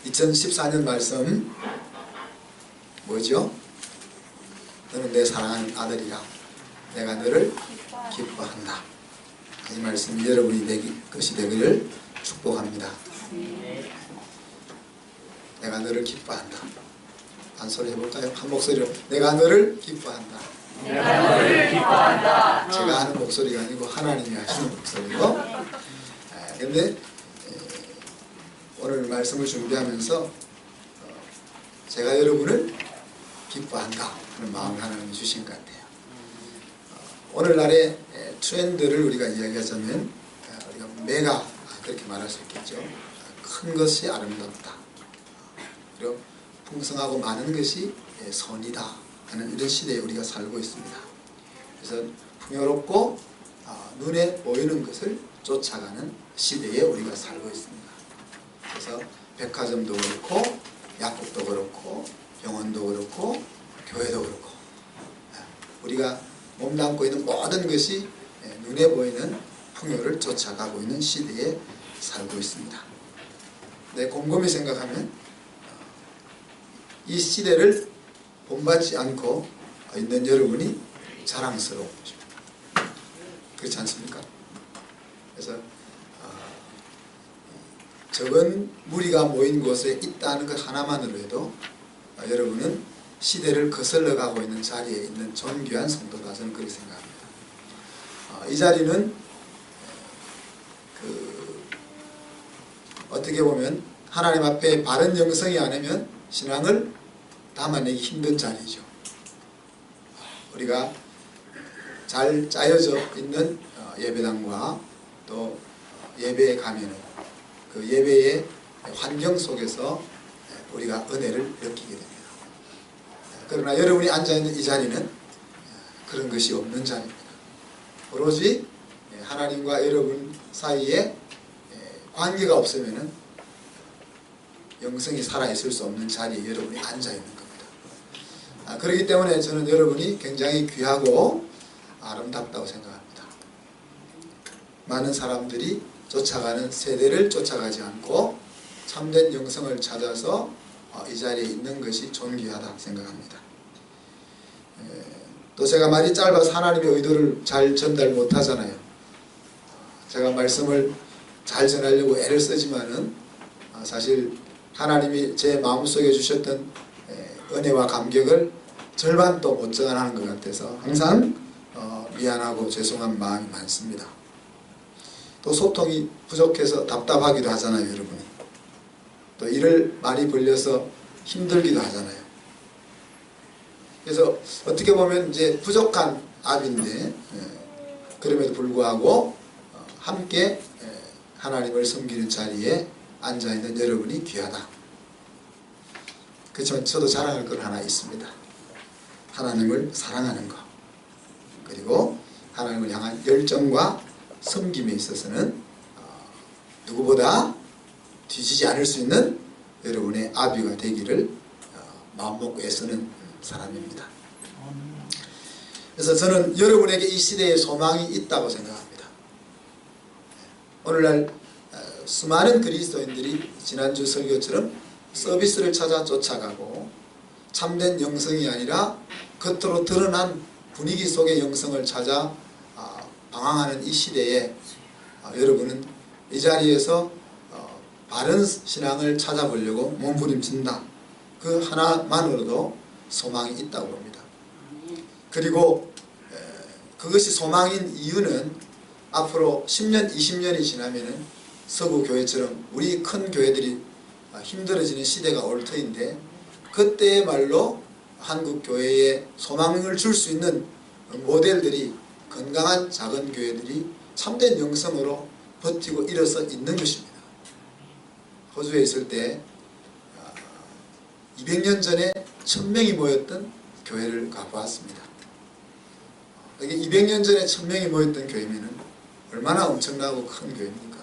2014년 말씀 뭐죠? 너는 내 사랑하는 아들이라 내가 너를 기뻐한다. 이 말씀이 여러분이 것이 되기를 축복합니다. 내가 너를 기뻐한다. 한 소리 해볼까요? 한 목소리로 내가 너를 기뻐한다. 내가 너를 기뻐한다. 제가 하는 목소리가 아니고 하나님이 하시는 목소리고. 근데 오늘 말씀을 준비하면서 제가 여러분을 기뻐한다 하는 마음을 하나님이 주신 것 같아요. 오늘날의 트렌드를 우리가 이야기하자면 우리가 메가 그렇게 말할 수 있겠죠. 큰 것이 아름답다. 그리고 풍성하고 많은 것이 선이다 하는 이런 시대에 우리가 살고 있습니다. 그래서 풍요롭고 눈에 보이는 것을 쫓아가는 시대에 우리가 살고 있습니다. 그래서 백화점도 그렇고 약국도 그렇고 병원도 그렇고 교회도 그렇고 우리가 몸담고 있는 모든 것이 눈에 보이는 풍요를 쫓아가고 있는 시대에 살고 있습니다. 네, 곰곰이 생각하면 이 시대를 본받지 않고 있는 여러분이 자랑스러운 것입니다. 그렇지 않습니까? 그래서 적은 무리가 모인 곳에 있다는 것 하나만으로 해도 여러분은 시대를 거슬러 가고 있는 자리에 있는 존귀한 성도다. 저는 그렇게 생각합니다. 이 자리는 어떻게 보면 하나님 앞에 바른 영성이 아니면 신앙을 담아내기 힘든 자리죠. 우리가 잘 짜여져 있는 예배당과 또 예배에 가면은 그 예배의 환경 속에서 우리가 은혜를 느끼게 됩니다. 그러나 여러분이 앉아있는 이 자리는 그런 것이 없는 자리입니다. 오로지 하나님과 여러분 사이에 관계가 없으면 영성이 살아있을 수 없는 자리에 여러분이 앉아있는 겁니다. 그렇기 때문에 저는 여러분이 굉장히 귀하고 아름답다고 생각합니다. 많은 사람들이 쫓아가는 세대를 쫓아가지 않고 참된 영성을 찾아서 이 자리에 있는 것이 존귀하다 생각합니다. 또 제가 말이 짧아서 하나님의 의도를 잘 전달 못하잖아요. 제가 말씀을 잘 전하려고 애를 쓰지만은 사실 하나님이 제 마음속에 주셨던 은혜와 감격을 절반도 못 전하는 것 같아서 항상 미안하고 죄송한 마음이 많습니다. 또 소통이 부족해서 답답하기도 하잖아요, 여러분이. 또 일을 많이 벌려서 힘들기도 하잖아요. 그래서 어떻게 보면 이제 부족한 압인데 그럼에도 불구하고 함께 하나님을 섬기는 자리에 앉아있는 여러분이 귀하다. 그렇지만 저도 자랑할 건 하나 있습니다. 하나님을 사랑하는 것, 그리고 하나님을 향한 열정과 섬김에 있어서는 누구보다 뒤지지 않을 수 있는 여러분의 아비가 되기를 마음먹고 애쓰는 사람입니다. 그래서 저는 여러분에게 이 시대에 소망이 있다고 생각합니다. 오늘날 수많은 그리스도인들이 지난주 설교처럼 서비스를 찾아 쫓아가고 참된 영성이 아니라 겉으로 드러난 분위기 속의 영성을 찾아 방황하는 이 시대에 여러분은 이 자리에서 바른 신앙을 찾아보려고 몸부림친다. 그 하나만으로도 소망이 있다고 봅니다. 그리고 그것이 소망인 이유는 앞으로 10년, 20년이 지나면은 서구 교회처럼 우리 큰 교회들이 힘들어지는 시대가 올 터인데 그때야말로 한국 교회에 소망을 줄 수 있는 모델들이 건강한 작은 교회들이 참된 영성으로 버티고 일어서 있는 것입니다. 호주에 있을 때 200년 전에 1000명이 모였던 교회를 가보았습니다. 이게 200년 전에 1000명이 모였던 교회면은 얼마나 엄청나고 큰 교회입니까?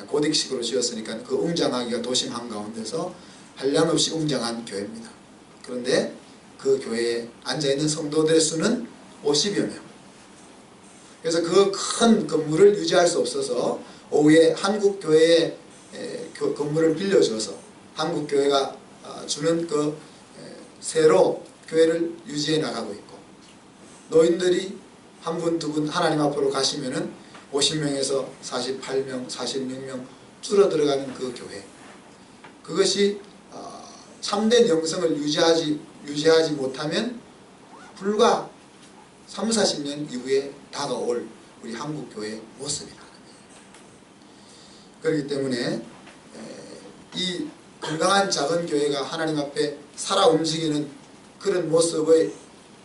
고딕식으로 지었으니까 그 웅장하기가 도심 한가운데서 한량없이 웅장한 교회입니다. 그런데 그 교회에 앉아있는 성도들의 수는 50여 명. 그래서 그 큰 건물을 유지할 수 없어서 오후에 한국 교회의 건물을 빌려줘서 한국교회가 주는 그 새로 교회를 유지해 나가고 있고, 노인들이 한 분, 두 분 하나님 앞으로 가시면은 50명에서 48명, 46명 줄어들어가는 그 교회, 그것이 참된 영성을 유지하지 못하면 불과 3, 40년 이후에 다가올 우리 한국교회의 모습이다. 그렇기 때문에 이 건강한 작은 교회가 하나님 앞에 살아 움직이는 그런 모습의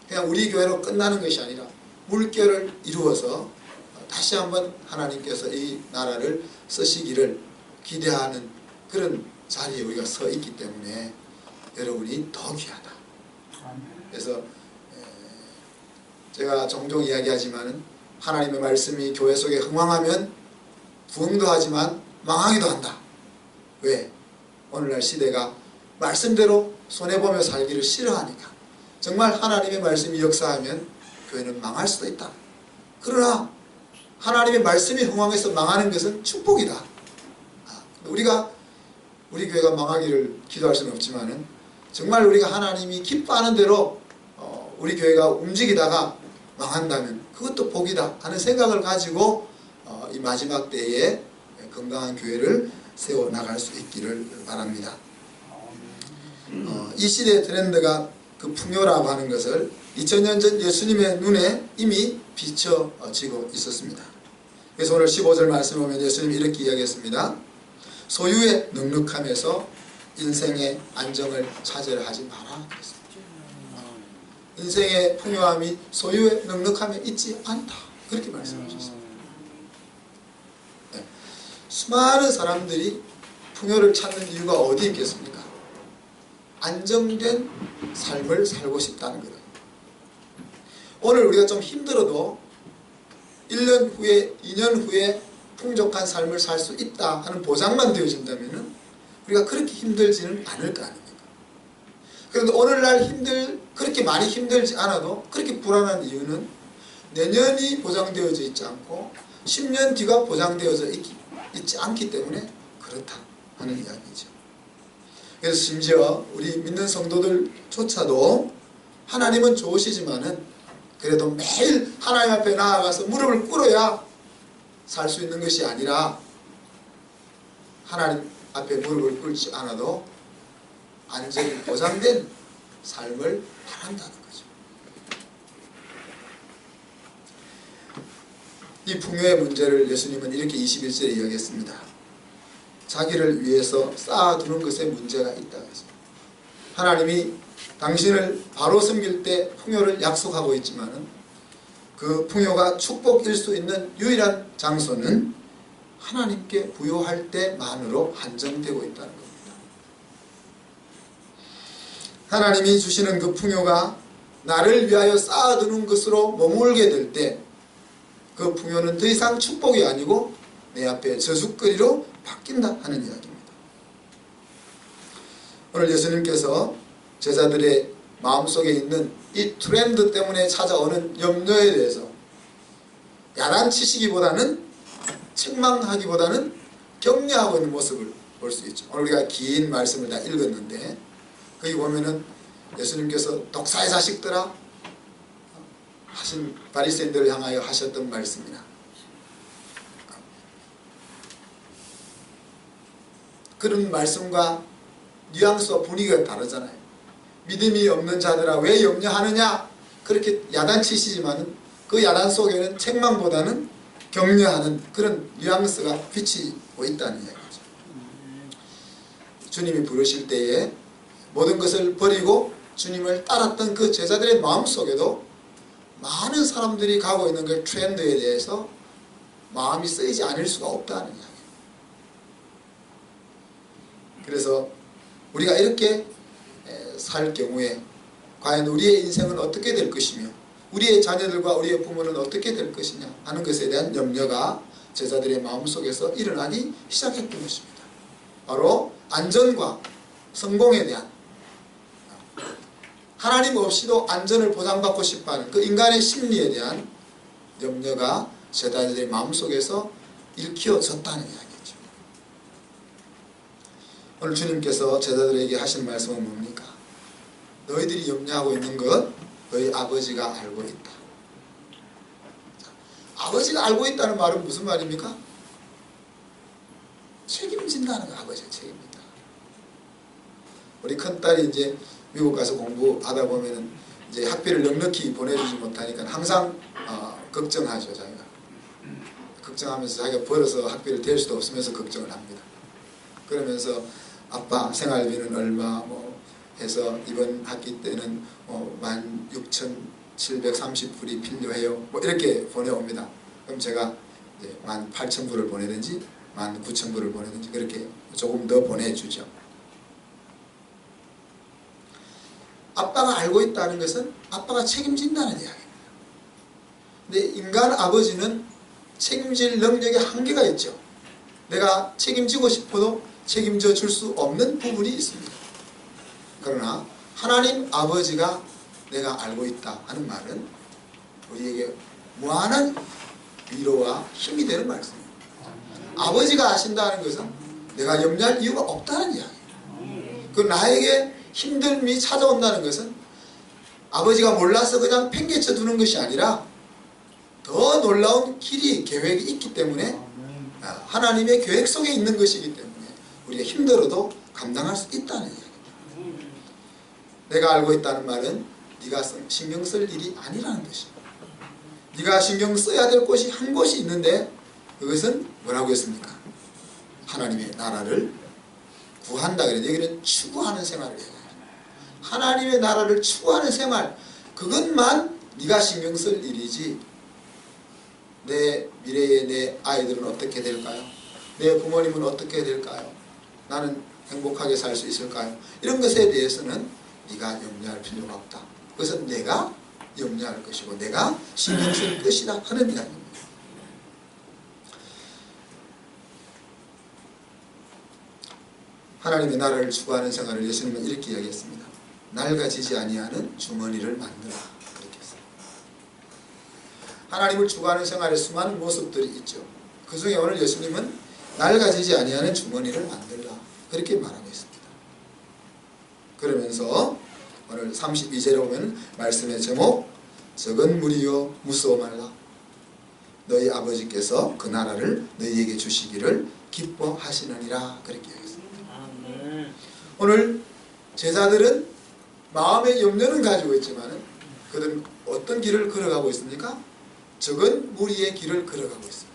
그냥 우리 교회로 끝나는 것이 아니라 물결을 이루어서 다시 한번 하나님께서 이 나라를 쓰시기를 기대하는 그런 자리에 우리가 서 있기 때문에 여러분이 더 귀하다. 그래서 제가 종종 이야기하지만 하나님의 말씀이 교회 속에 흥황하면 부흥도 하지만 망하기도 한다. 왜? 오늘날 시대가 말씀대로 손해보며 살기를 싫어하니까. 정말 하나님의 말씀이 역사하면 교회는 망할 수도 있다. 그러나 하나님의 말씀이 흥황해서 망하는 것은 축복이다. 우리 교회가 망하기를 기도할 수는 없지만 정말 우리가 하나님이 기뻐하는 대로 우리 교회가 움직이다가 망한다면 그것도 복이다 하는 생각을 가지고 이 마지막 때에 건강한 교회를 세워나갈 수 있기를 바랍니다. 이 시대의 트렌드가 그 풍요라고 하는 것을 2000년 전 예수님의 눈에 이미 비춰지고 있었습니다. 그래서 오늘 15절 말씀을 보면 예수님이 이렇게 이야기했습니다. 소유의 넉넉함에서 인생의 안정을 찾으려 하지 마라. 인생의 풍요함이 소유의 넉넉함에 있지 않다. 그렇게 말씀하셨습니다. 네. 수많은 사람들이 풍요를 찾는 이유가 어디 있겠습니까? 안정된 삶을 살고 싶다는 거예요. 오늘 우리가 좀 힘들어도 1년 후에 2년 후에 풍족한 삶을 살 수 있다 하는 보장만 되어진다면 우리가 그렇게 힘들지는 않을 거 아닙니까? 그런데 오늘날 그렇게 많이 힘들지 않아도 그렇게 불안한 이유는 내년이 보장되어져 있지 않고 10년 뒤가 보장되어져 있지 않기 때문에 그렇다 하는 이야기죠. 그래서 심지어 우리 믿는 성도들조차도 하나님은 좋으시지만은 그래도 매일 하나님 앞에 나아가서 무릎을 꿇어야 살 수 있는 것이 아니라 하나님 앞에 무릎을 꿇지 않아도 안전이 보장된 삶을 바란다는 거죠. 이 풍요의 문제를 예수님은 이렇게 21절에 이야기했습니다. 자기를 위해서 쌓아두는 것에 문제가 있다고 했습니다. 하나님이 당신을 바로 섬길 때 풍요를 약속하고 있지만 그 풍요가 축복일 수 있는 유일한 장소는 하나님께 부요할 때만으로 한정되고 있다는 겁니다. 하나님이 주시는 그 풍요가 나를 위하여 쌓아두는 것으로 머물게 될 때 그 풍요는 더 이상 축복이 아니고 내 앞에 저주거리로 바뀐다 하는 이야기입니다. 오늘 예수님께서 제자들의 마음속에 있는 이 트렌드 때문에 찾아오는 염려에 대해서 야단치시기보다는 책망하기보다는 격려하고 있는 모습을 볼 수 있죠. 오늘 우리가 긴 말씀을 다 읽었는데 거기 보면은 예수님께서 독사의 자식들아 하신 바리새인들을 향하여 하셨던 말씀이나 그런 말씀과 뉘앙스와 분위기가 다르잖아요. 믿음이 없는 자들아 왜 염려하느냐 그렇게 야단치시지만 그 야단 속에는 책망보다는 격려하는 그런 뉘앙스가 비치고 있다는 이야기죠. 주님이 부르실 때에 모든 것을 버리고 주님을 따랐던 그 제자들의 마음속에도 많은 사람들이 가고 있는 그 트렌드에 대해서 마음이 쓰이지 않을 수가 없다는 이야기입니다. 그래서 우리가 이렇게 살 경우에 과연 우리의 인생은 어떻게 될 것이며 우리의 자녀들과 우리의 부모는 어떻게 될 것이냐 하는 것에 대한 염려가 제자들의 마음속에서 일어나기 시작했던 것입니다. 바로 안전과 성공에 대한 하나님 없이도 안전을 보장받고 싶어하는 그 인간의 심리에 대한 염려가 제자들의 마음속에서 일깨워졌다는 이야기죠. 오늘 주님께서 제자들에게 하신 말씀은 뭡니까? 너희들이 염려하고 있는 것 너희 아버지가 알고 있다. 아버지가 알고 있다는 말은 무슨 말입니까? 책임진다는 거. 아버지가 책임진다. 우리 큰딸이 이제 미국 가서 공부하다 보면은 이제 학비를 넉넉히 보내주지 못하니까 항상 걱정하죠. 자기가 걱정하면서 자기가 벌어서 학비를 댈 수도 없으면서 걱정을 합니다. 그러면서 아빠 생활비는 얼마 뭐 해서 이번 학기 때는 16,730불이 필요해요. 뭐 이렇게 보내옵니다. 그럼 제가 이제 18,000불을 보내든지 19,000불을 보내든지 그렇게 조금 더 보내주죠. 아빠가 알고 있다는 것은 아빠가 책임진다는 이야기입니다. 근데 인간 아버지는 책임질 능력에 한계가 있죠. 내가 책임지고 싶어도 책임져 줄 수 없는 부분이 있습니다. 그러나 하나님 아버지가 내가 알고 있다 하는 말은 우리에게 무한한 위로와 힘이 되는 말씀입니다. 아버지가 아신다는 것은 내가 염려할 이유가 없다는 이야기예요. 그 나에게 힘듦이 찾아온다는 것은 아버지가 몰라서 그냥 팽개쳐 두는 것이 아니라 더 놀라운 길이 계획이 있기 때문에 하나님의 계획 속에 있는 것이기 때문에 우리가 힘들어도 감당할 수 있다는 이야기입니다. 내가 알고 있다는 말은 네가 신경 쓸 일이 아니라는 것입니다. 네가 신경 써야 될 곳이 한 곳이 있는데 그것은 뭐라고 했습니까? 하나님의 나라를 구한다 그래요. 여기는 추구하는 생활을 해요. 하나님의 나라를 추구하는 생활, 그것만 네가 신경 쓸 일이지 내 미래의 내 아이들은 어떻게 될까요? 내 부모님은 어떻게 될까요? 나는 행복하게 살 수 있을까요? 이런 것에 대해서는 네가 염려할 필요가 없다. 그것은 내가 염려할 것이고 내가 신경 쓸 것이다 하는 이야기입니다. 하나님의 나라를 추구하는 생활을 예수님은 이렇게 이야기했습니다. 낡아지지 아니하는 주머니를 만들라. 그렇게 했습니다. 하나님을 추구하는 생활의 수많은 모습들이 있죠. 그 중에 오늘 예수님은 낡아지지 아니하는 주머니를 만들라. 그렇게 말하고 있습니다. 그러면서 오늘 32절에 보면 말씀의 제목 적은 무리여 무서워 말라. 너희 아버지께서 그 나라를 너희에게 주시기를 기뻐하시느니라. 그렇게 얘기했습니다. 오늘 제자들은 마음의 염려는 가지고 있지만 그들은 어떤 길을 걸어가고 있습니까? 적은 무리의 길을 걸어가고 있습니다.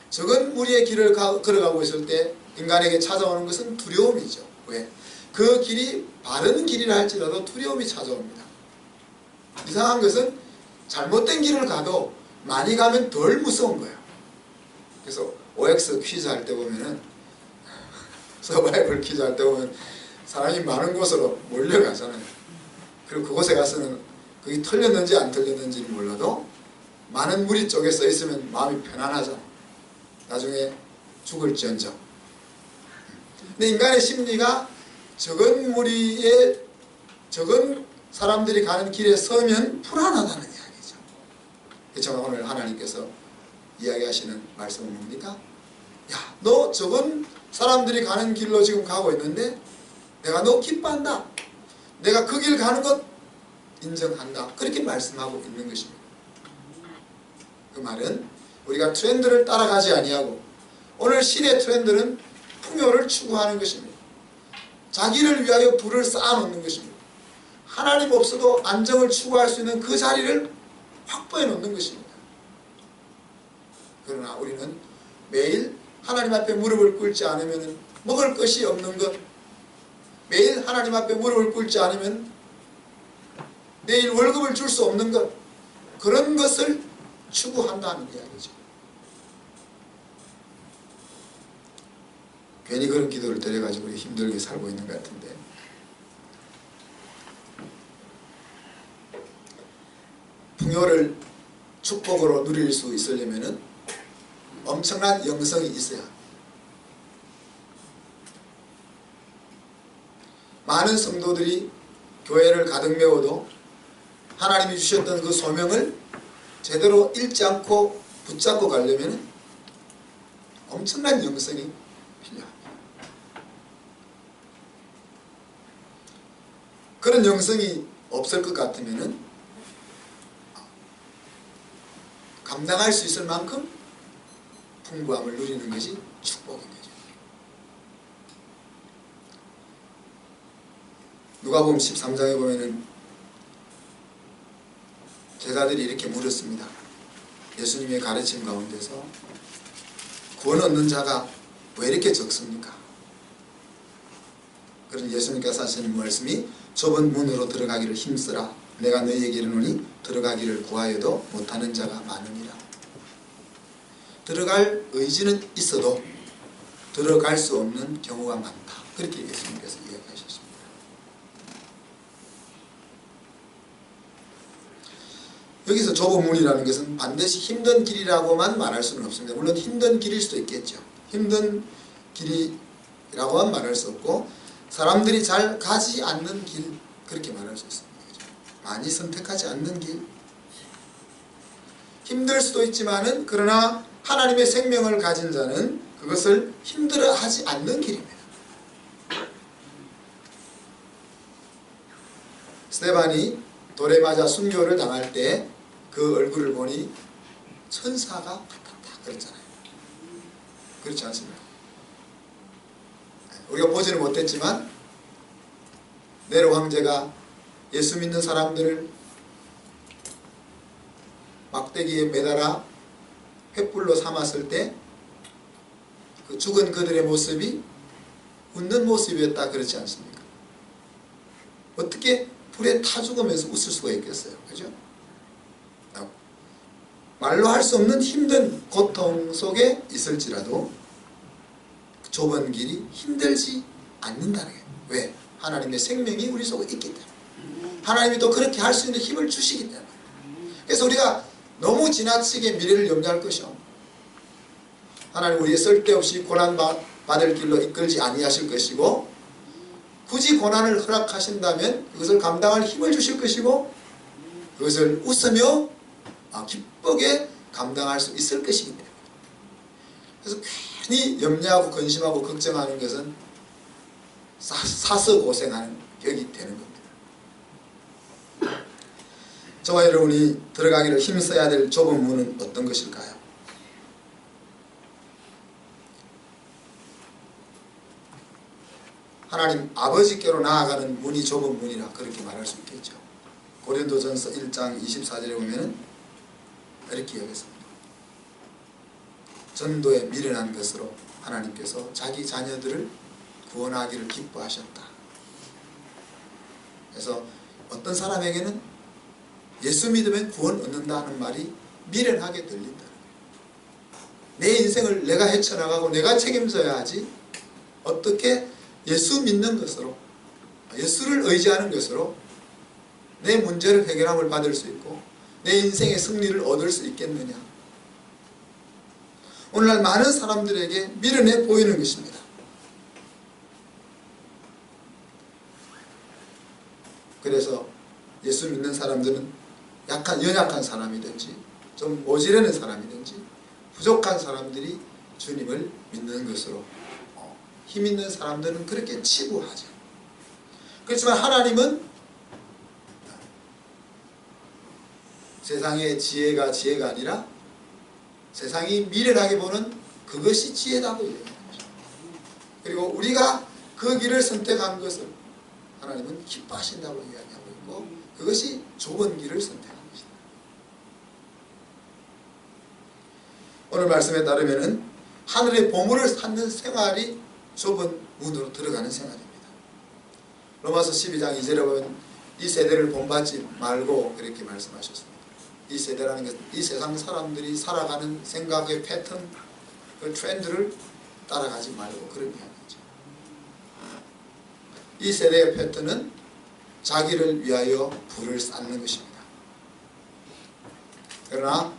적은 무리의 길을 걸어가고 있을 때 인간에게 찾아오는 것은 두려움이죠. 왜? 그 길이 바른 길이라 할지라도 두려움이 찾아옵니다. 이상한 것은 잘못된 길을 가도 많이 가면 덜 무서운 거예요. 그래서 OX 퀴즈 할 때 보면은 서바이벌 퀴즈 할 때 보면 사람이 많은 곳으로 몰려가잖아요. 그리고 그곳에 가서는 그게 틀렸는지 안 틀렸는지는 몰라도 많은 무리 쪽에 서 있으면 마음이 편안하잖아요. 나중에 죽을지언정. 근데 인간의 심리가 적은 무리에 적은 사람들이 가는 길에 서면 불안하다는 이야기죠. 그렇지만 오늘 하나님께서 이야기하시는 말씀은 뭡니까? 야, 너 적은 사람들이 가는 길로 지금 가고 있는데 내가 너 기뻐한다. 내가 그 길 가는 것 인정한다. 그렇게 말씀하고 있는 것입니다. 그 말은 우리가 트렌드를 따라가지 아니하고 오늘 시대 트렌드는 풍요를 추구하는 것입니다. 자기를 위하여 부를 쌓아놓는 것입니다. 하나님 없어도 안정을 추구할 수 있는 그 자리를 확보해 놓는 것입니다. 그러나 우리는 매일 하나님 앞에 무릎을 꿇지 않으면 먹을 것이 없는 것, 매일 하나님 앞에 무릎을 꿇지 않으면 내일 월급을 줄 수 없는 것, 그런 것을 추구한다는 이야기죠. 괜히 그런 기도를 드려가지고 우리 힘들게 살고 있는 것 같은데, 풍요를 축복으로 누릴 수 있으려면 엄청난 영성이 있어야 합니다. 많은 성도들이 교회를 가득 메워도 하나님이 주셨던 그 소명을 제대로 잃지 않고 붙잡고 가려면 엄청난 영성이 필요합니다. 그런 영성이 없을 것 같으면은 감당할 수 있을 만큼 풍부함을 누리는 것이 축복인 거죠. 누가복음 13장에 보면은 제자들이 이렇게 물었습니다. 예수님의 가르침 가운데서 구원 얻는 자가 왜 이렇게 적습니까? 그런 예수님께서 하시는 말씀이 좁은 문으로 들어가기를 힘쓰라. 내가 너희에게 이르노니 들어가기를 구하여도 못하는 자가 많으니라. 들어갈 의지는 있어도 들어갈 수 없는 경우가 많다. 그렇게 예수님께서 이야기하셨습니다. 여기서 좁은 문이라는 것은 반드시 힘든 길이라고만 말할 수는 없습니다. 물론 힘든 길일 수도 있겠죠. 힘든 길이라고만 말할 수 없고 사람들이 잘 가지 않는 길, 그렇게 말할 수 있습니다. 많이 선택하지 않는 길. 힘들 수도 있지만은 그러나 하나님의 생명을 가진 자는 그것을 힘들어하지 않는 길입니다. 스데반이 돌에 맞아 순교를 당할 때 그 얼굴을 보니 천사가 같았다 그랬잖아요. 그렇지 않습니까? 우리가 보지는 못했지만 네로 황제가 예수 믿는 사람들을 막대기에 매달아 횃불로 삼았을 때 그 죽은 그들의 모습이 웃는 모습이었다 그렇지 않습니까? 어떻게 불에 타 죽으면서 웃을 수가 있겠어요? 그죠? 말로 할 수 없는 힘든 고통 속에 있을지라도 좁은 길이 힘들지 않는다는 거예요. 왜? 하나님의 생명이 우리 속에 있기 때문에. 하나님이 또 그렇게 할 수 있는 힘을 주시기 때문에. 그래서 우리가 너무 지나치게 미래를 염려할 것이 없고 하나님 우리의 쓸데없이 고난받을 길로 이끌지 아니하실 것이고 굳이 고난을 허락하신다면 그것을 감당할 힘을 주실 것이고 그것을 웃으며 기쁘게 감당할 수 있을 것이기 때문에. 그래서 괜히 염려하고 근심하고 걱정하는 것은 사서 고생하는 격이 되는 겁니다. 저와 여러분이 들어가기를 힘써야 될 좁은 문은 어떤 것일까요? 하나님 아버지께로 나아가는 문이 좁은 문이라 그렇게 말할 수 있겠죠. 고린도전서 1장 24절에 보면 이렇게 이야기했습니다. 전도에 미련한 것으로 하나님께서 자기 자녀들을 구원하기를 기뻐하셨다. 그래서 어떤 사람에게는 예수 믿으면 구원 얻는다는 말이 미련하게 들린다. 내 인생을 내가 헤쳐나가고 내가 책임져야 하지 어떻게 예수 믿는 것으로 예수를 의지하는 것으로 내 문제를 해결함을 받을 수 있고 내 인생의 승리를 얻을 수 있겠느냐. 오늘날 많은 사람들에게 미련해 보이는 것입니다. 그래서 예수 믿는 사람들은 연약한 사람이든지 좀 모자라는 사람이든지 부족한 사람들이 주님을 믿는 것으로 힘 있는 사람들은 그렇게 치부하죠. 그렇지만 하나님은 세상의 지혜가 아니라 세상이 미련하게 보는 그것이 지혜다고 얘기합니다. 그리고 우리가 그 길을 선택한 것을 하나님은 기뻐하신다고 이야기하고 있고 그것이 좁은 길을 선택한 것이다. 오늘 말씀에 따르면 하늘의 보물을 찾는 생활이 좁은 문으로 들어가는 생활입니다. 로마서 12장 2절에 보면 이 세대를 본받지 말고 그렇게 말씀하셨습니다. 이 세대라는 것은 이 세상 사람들이 살아가는 생각의 패턴, 그 트렌드를 따라가지 말고 그런 이야기죠. 이 세대의 패턴은 자기를 위하여 불을 쌓는 것입니다. 그러나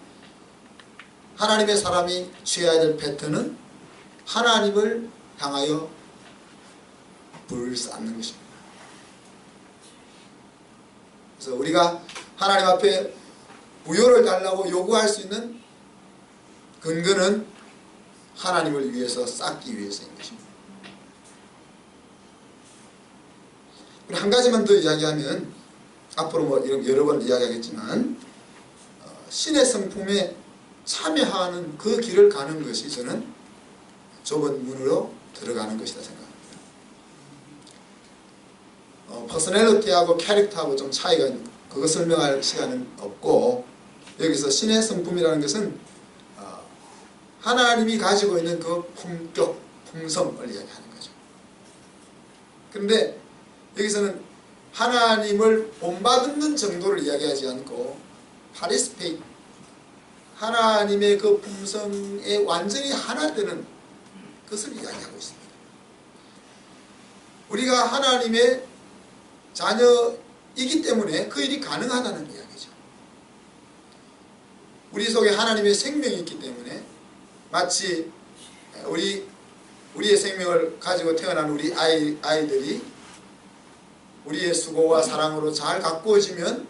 하나님의 사람이 취해야 될 패턴은 하나님을 향하여 불을 쌓는 것입니다. 그래서 우리가 하나님 앞에 부요를 달라고 요구할 수 있는 근거는 하나님을 위해서 쌓기 위해서인 것입니다. 한 가지만 더 이야기하면 앞으로 뭐 여러 번 이야기하겠지만 신의 성품에 참여하는 그 길을 가는 것이 저는 좁은 문으로 들어가는 것이다 생각합니다. 퍼스널리티하고 캐릭터하고 좀 차이가 그거 설명할 시간은 없고 여기서 신의 성품이라는 것은 하나님이 가지고 있는 그 품격, 품성을 이야기하는 거죠. 그런데 여기서는 하나님을 본받는 정도를 이야기하지 않고 파리스페이 하나님의 그 품성에 완전히 하나 되는 것을 이야기하고 있습니다. 우리가 하나님의 자녀이기 때문에 그 일이 가능하다는 이야기죠. 우리 속에 하나님의 생명이 있기 때문에 마치 우리의 생명을 가지고 태어난 우리 아이들이 우리의 수고와 사랑으로 잘 가꾸어지면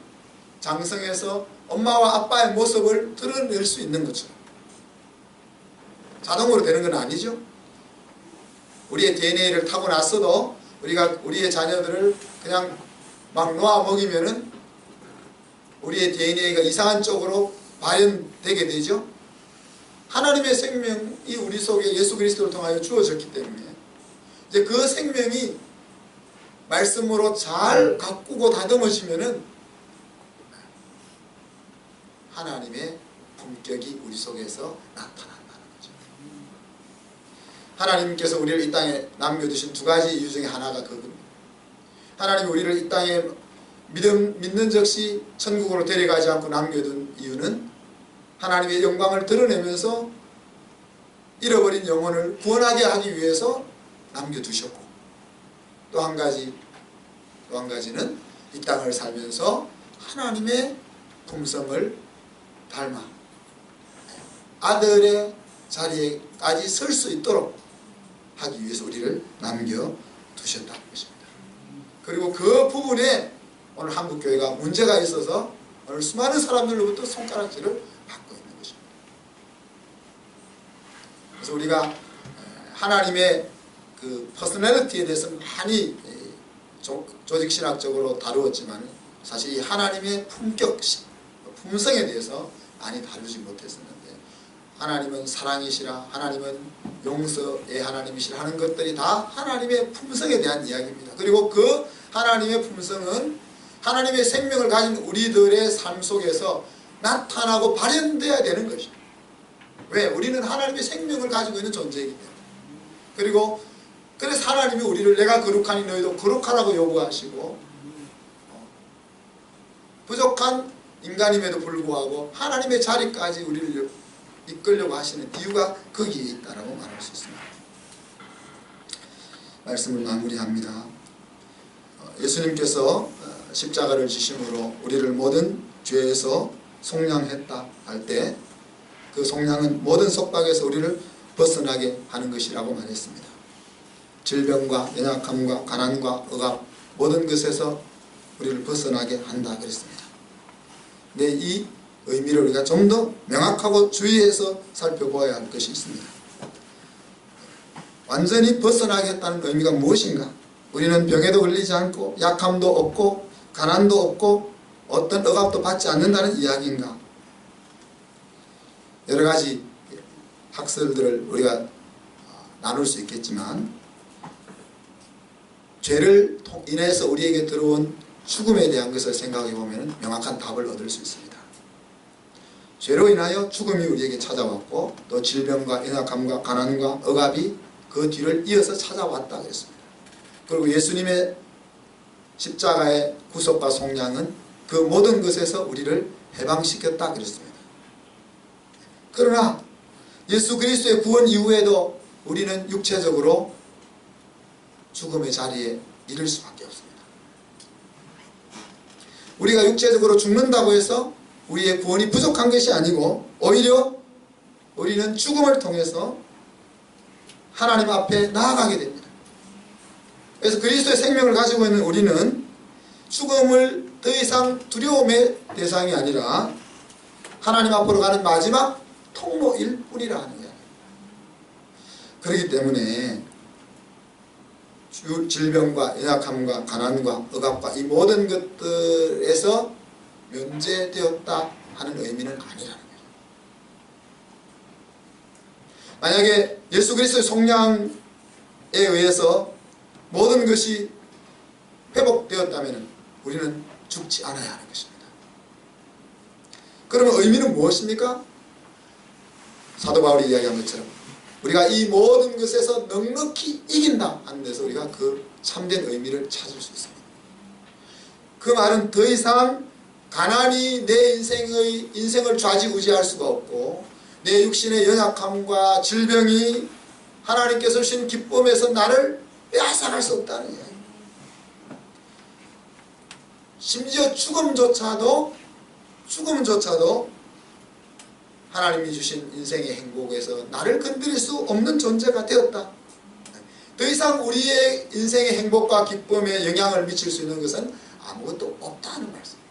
장성해서 엄마와 아빠의 모습을 드러낼 수 있는 것처럼 자동으로 되는 건 아니죠. 우리의 DNA를 타고났어도 우리가 우리의 자녀들을 그냥 막 놓아 먹이면은 우리의 DNA가 이상한 쪽으로 발현되게 되죠. 하나님의 생명이 우리 속에 예수 그리스도를 통하여 주어졌기 때문에 이제 그 생명이 말씀으로 잘 가꾸고 다듬어지면은 하나님의 품격이 우리 속에서 나타난다는 거죠. 하나님께서 우리를 이 땅에 남겨두신 두 가지 이유 중에 하나가 그겁니다. 하나님이 우리를 이 땅에 믿는 즉시 천국으로 데려가지 않고 남겨둔 이유는 하나님의 영광을 드러내면서 잃어버린 영혼을 구원하게 하기 위해서 남겨두셨고 또 한 가지는 이 땅을 살면서 하나님의 품성을 닮아 아들의 자리에까지 설 수 있도록 하기 위해서 우리를 남겨두셨다는 것입니다. 그리고 그 부분에 오늘 한국교회가 문제가 있어서 오늘 수많은 사람들로부터 손가락질을 받고 있는 것입니다. 그래서 우리가 하나님의 그 퍼스널리티에 대해서 많이 조직신학적으로 다루었지만 사실 이 하나님의 품성에 대해서 많이 다루지 못했었는데 하나님은 사랑이시라 하나님은 용서의 하나님이시라 하는 것들이 다 하나님의 품성에 대한 이야기입니다. 그리고 그 하나님의 품성은 하나님의 생명을 가진 우리들의 삶 속에서 나타나고 발현되어야 되는 것입니다. 왜? 우리는 하나님의 생명을 가지고 있는 존재이기 때문에. 그리고 그래서 하나님이 우리를 내가 거룩하니 너희도 거룩하라고 요구하시고 부족한 인간임에도 불구하고 하나님의 자리까지 우리를 이끌려고 하시는 이유가 거기에 있다라고 말할 수 있습니다. 말씀을 마무리합니다. 예수님께서 십자가를 지심으로 우리를 모든 죄에서 속량했다 할 때 그 속량은 모든 속박에서 우리를 벗어나게 하는 것이라고 말했습니다. 질병과 연약함과 가난과 억압 모든 것에서 우리를 벗어나게 한다 그랬습니다. 근데 이 의미를 우리가 좀 더 명확하고 주의해서 살펴보아야 할 것이 있습니다. 완전히 벗어나게 했다는 의미가 무엇인가? 우리는 병에도 걸리지 않고 약함도 없고 가난도 없고 어떤 억압도 받지 않는다는 이야기인가? 여러 가지 학설들을 우리가 나눌 수 있겠지만 죄를 인해서 우리에게 들어온 죽음에 대한 것을 생각해 보면 명확한 답을 얻을 수 있습니다. 죄로 인하여 죽음이 우리에게 찾아왔고 또 질병과 연약함과 가난과 억압이 그 뒤를 이어서 찾아왔다 그랬습니다. 그리고 예수님의 십자가의 구속과 속량은 그 모든 것에서 우리를 해방시켰다 그랬습니다. 그러나 예수 그리스도의 구원 이후에도 우리는 육체적으로 죽음의 자리에 이를 수밖에 없습니다. 우리가 육체적으로 죽는다고 해서 우리의 구원이 부족한 것이 아니고 오히려 우리는 죽음을 통해서 하나님 앞에 나아가게 됩니다. 그래서 그리스도의 생명을 가지고 있는 우리는 죽음을 더 이상 두려움의 대상이 아니라 하나님 앞으로 가는 마지막 통로일 뿐이라 하는 거예요. 그렇기 때문에 질병과 연약함과 가난과 억압과 이 모든 것들에서 면제되었다 하는 의미는 아니라는 거예요. 만약에 예수 그리스도의 속량에 의해서 모든 것이 회복되었다면 우리는 죽지 않아야 하는 것입니다. 그러면 의미는 무엇입니까? 사도 바울이 이야기한 것처럼 우리가 이 모든 것에서 넉넉히 이긴다 하는 데서 우리가 그 참된 의미를 찾을 수 있습니다. 그 말은 더 이상 가난이 내 인생을 좌지우지할 수가 없고 내 육신의 연약함과 질병이 하나님께서 주신 기쁨에서 나를 빼앗아갈 수 없다는 이야기입니다. 심지어 죽음조차도 하나님이 주신 인생의 행복에서 나를 건드릴 수 없는 존재가 되었다. 더 이상 우리의 인생의 행복과 기쁨에 영향을 미칠 수 있는 것은 아무것도 없다는 말씀입니다.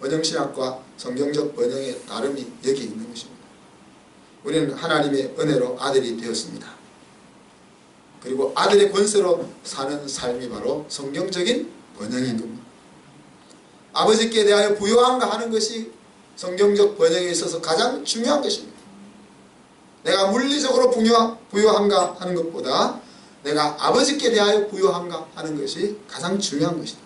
번영신학과 성경적 번영의 다름이 여기 있는 것입니다. 우리는 하나님의 은혜로 아들이 되었습니다. 그리고 아들의 권세로 사는 삶이 바로 성경적인 번영인 겁니다. 아버지께 대하여 부요한가 하는 것이 성경적 번영에 있어서 가장 중요한 것입니다. 내가 물리적으로 부요한가 하는 것보다 내가 아버지께 대하여 부요한가 하는 것이 가장 중요한 것이다.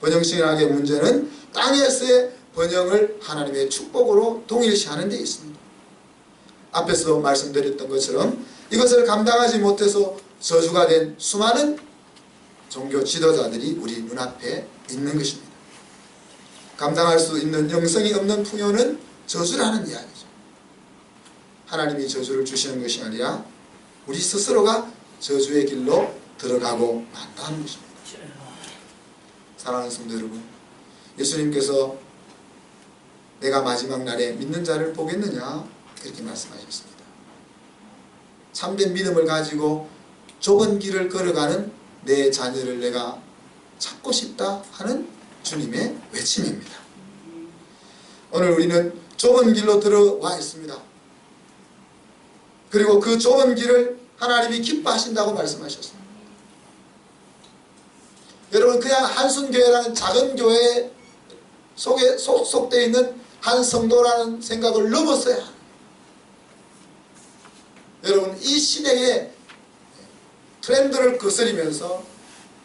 번영신학의 문제는 땅에서의 번영을 하나님의 축복으로 동일시하는 데 있습니다. 앞에서 말씀드렸던 것처럼 이것을 감당하지 못해서 저주가 된 수많은 종교 지도자들이 우리 눈앞에 있는 것입니다. 감당할 수 있는 영성이 없는 풍요는 저주라는 이야기죠. 하나님이 저주를 주시는 것이 아니라 우리 스스로가 저주의 길로 들어가고 만다는 것입니다. 사랑하는 성도 여러분, 예수님께서 내가 마지막 날에 믿는 자를 보겠느냐 그렇게 말씀하셨습니다. 참된 믿음을 가지고 좁은 길을 걸어가는 내 자녀를 내가 찾고 싶다 하는 주님의 외침입니다. 오늘 우리는 좁은 길로 들어와 있습니다. 그리고 그 좁은 길을 하나님이 기뻐하신다고 말씀하셨습니다. 여러분, 그냥 한순교회라는 작은 교회 속에 속되어 있는 한 성도라는 생각을 넘었어야 합니다. 여러분, 이 시대의 트렌드를 거스리면서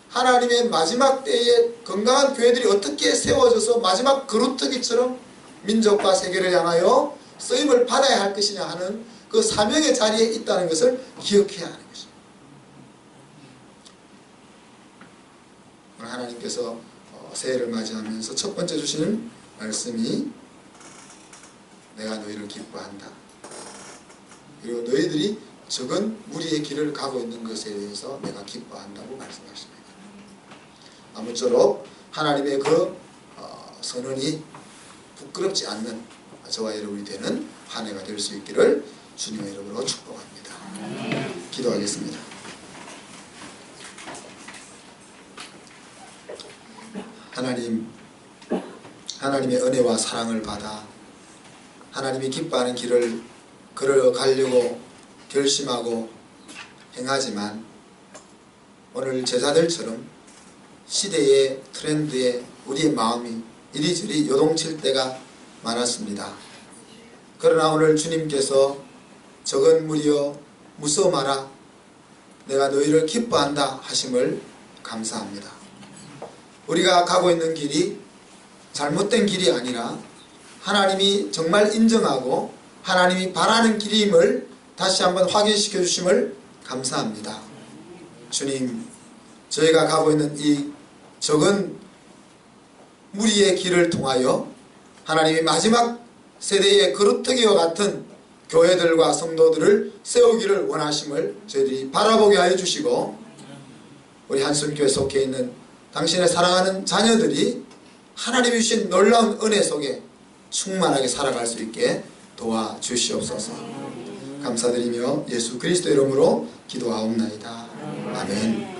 하나님의 마지막 때에 건강한 교회들이 어떻게 세워져서 마지막 그루터기처럼 민족과 세계를 향하여 쓰임을 받아야 할 것이냐 하는 그 사명의 자리에 있다는 것을 기억해야 하는 것입니다. 오늘 하나님께서 새해를 맞이하면서 첫 번째 주시는 말씀이 내가 너희를 기뻐한다. 그리고 너희들이 적은 무리의 길을 가고 있는 것에 대해서 내가 기뻐한다고 말씀하십니다. 아무쪼록 하나님의 그 선언이 부끄럽지 않는 저와 여러분이 되는 한 해가 될 수 있기를 주님의 이름으로 축복합니다. 기도하겠습니다. 하나님, 하나님의 은혜와 사랑을 받아 하나님이 기뻐하는 길을 걸어가려고 결심하고 행하지만 오늘 제자들처럼 시대의 트렌드에 우리의 마음이 이리저리 요동칠 때가 많았습니다. 그러나 오늘 주님께서 적은 무리여 무서워 마라, 내가 너희를 기뻐한다 하심을 감사합니다. 우리가 가고 있는 길이 잘못된 길이 아니라 하나님이 정말 인정하고 하나님이 바라는 길임을 다시 한번 확인시켜 주심을 감사합니다. 주님, 저희가 가고 있는 이 적은 무리의 길을 통하여 하나님이 마지막 세대의 그루터기와 같은 교회들과 성도들을 세우기를 원하심을 저희들이 바라보게 하여 주시고, 우리 한순교회 속해 있는 당신의 사랑하는 자녀들이 하나님이 주신 놀라운 은혜 속에 충만하게 살아갈 수 있게 도와주시옵소서. 감사드리며 예수 그리스도 이름으로 기도하옵나이다. 아멘.